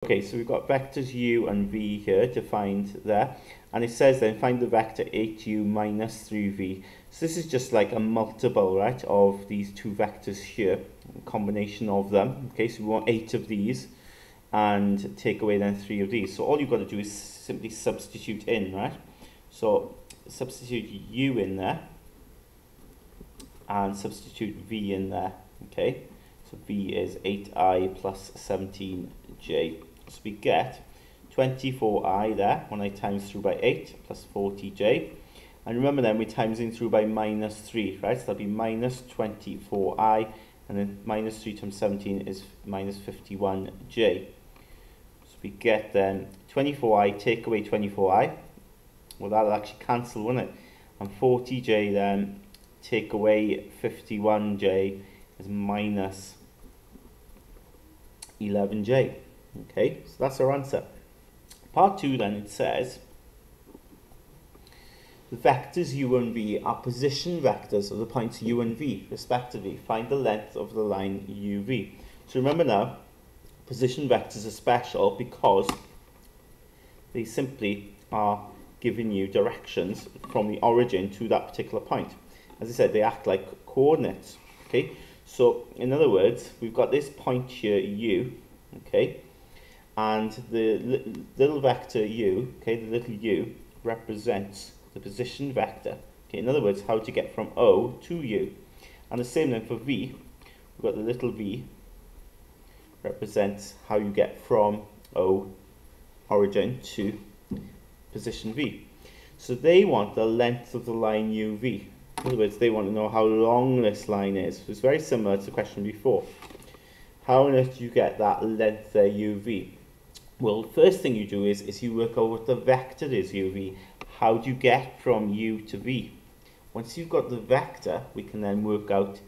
Okay, so we've got vectors u and v here defined there, and it says then find the vector 8u minus 3v. So this is just like a multiple, right, of these two vectors here, a combination of them. Okay, so we want 8 of these and take away then 3 of these. So all you've got to do is simply substitute in, right? So substitute u in there and substitute v in there. Okay, so v is 8i plus 17j. So we get 24i there when I times through by 8 plus 40j. And remember then we're timesing through by minus 3, right? So that'll be minus 24i, and then minus 3 times 17 is minus 51j. So we get then 24i, take away 24i. Well, that'll actually cancel, won't it? And 40j then, take away 51j is minus 11j. Okay, so that's our answer. Part 2 then, it says the vectors u and v are position vectors of the points u and v respectively. Find the length of the line uv. So remember now, position vectors are special because they simply are giving you directions from the origin to that particular point. As I said, they act like coordinates. Okay, so in other words, we've got this point here u, okay, and the little vector u, okay, the little u represents the position vector. Okay, in other words, how to get from O to u. And the same then for v, we've got the little v represents how you get from O origin to position v. So they want the length of the line uv. In other words, they want to know how long this line is. So it's very similar to the question before. How on earth do you get that length there uv? Well, the first thing you do is you work out what the vector is uv. How do you get from u to v? Once you've got the vector, we can then work out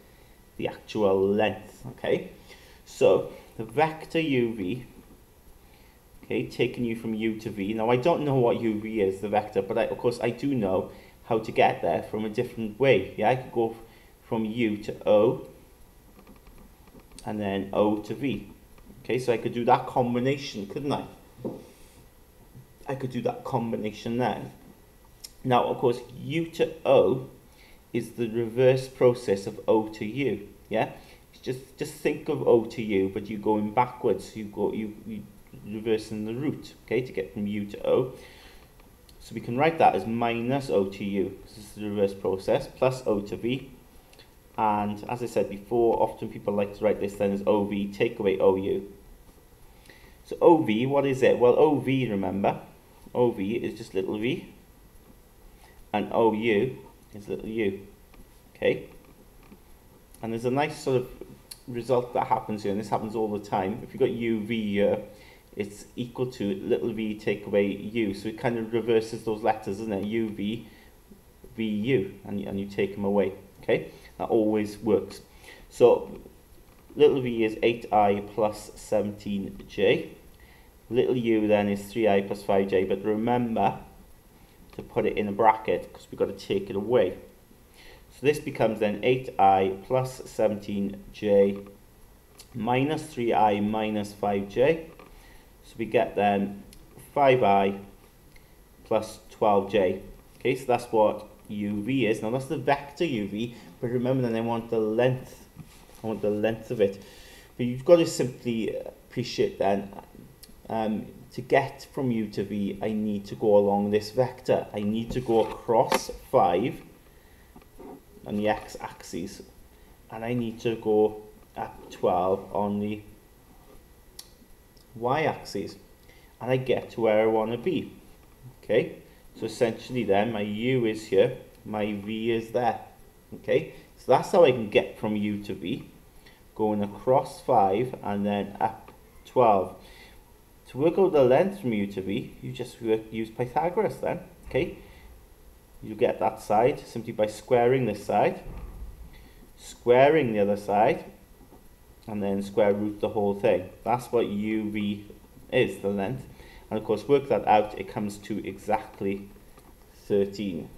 the actual length. Okay, so the vector uv, okay, taking you from u to v. Now I don't know what uv is, the vector, but of course I do know how to get there from a different way. Yeah, I could go from u to o and then o to v. Okay, so I could do that combination, couldn't I? I could do that combination there. Now, of course, u to o is the reverse process of o to u. Yeah, just think of o to u, but you're going backwards. You reversing the root. Okay, to get from u to o. So we can write that as minus o to u. This is the reverse process plus o to v. And as I said before, often people like to write this then as ov, take away ou. So ov, what is it? Well, ov, remember, ov is just little v, and ou is little u. Okay? And there's a nice sort of result that happens here, and this happens all the time. If you've got uv here, it's equal to little v take away u. So it kind of reverses those letters, isn't it? uv, vu, and you take them away. Okay? That always works. So little v is 8i plus 17j. Little u then is 3i plus 5j. But remember to put it in a bracket because we've got to take it away. So this becomes then 8i plus 17j minus 3i minus 5j. So we get then 5i plus 12j. Okay, so that's what uv is. Now that's the vector uv, but remember then I want the length. I want the length of it. But you've got to simply appreciate then, to get from u to v, I need to go along this vector. I need to go across 5 on the x-axis, and I need to go up 12 on the y-axis, and I get to where I want to be. Okay, so essentially then my u is here, my v is there. Okay, so that's how I can get from u to v, going across 5 and then up 12. To work out the length from u to v, you just use Pythagoras then. Okay, you get that side simply by squaring this side, squaring the other side, and then square root the whole thing. That's what uv is, the length. And of course, work that out, it comes to exactly 13.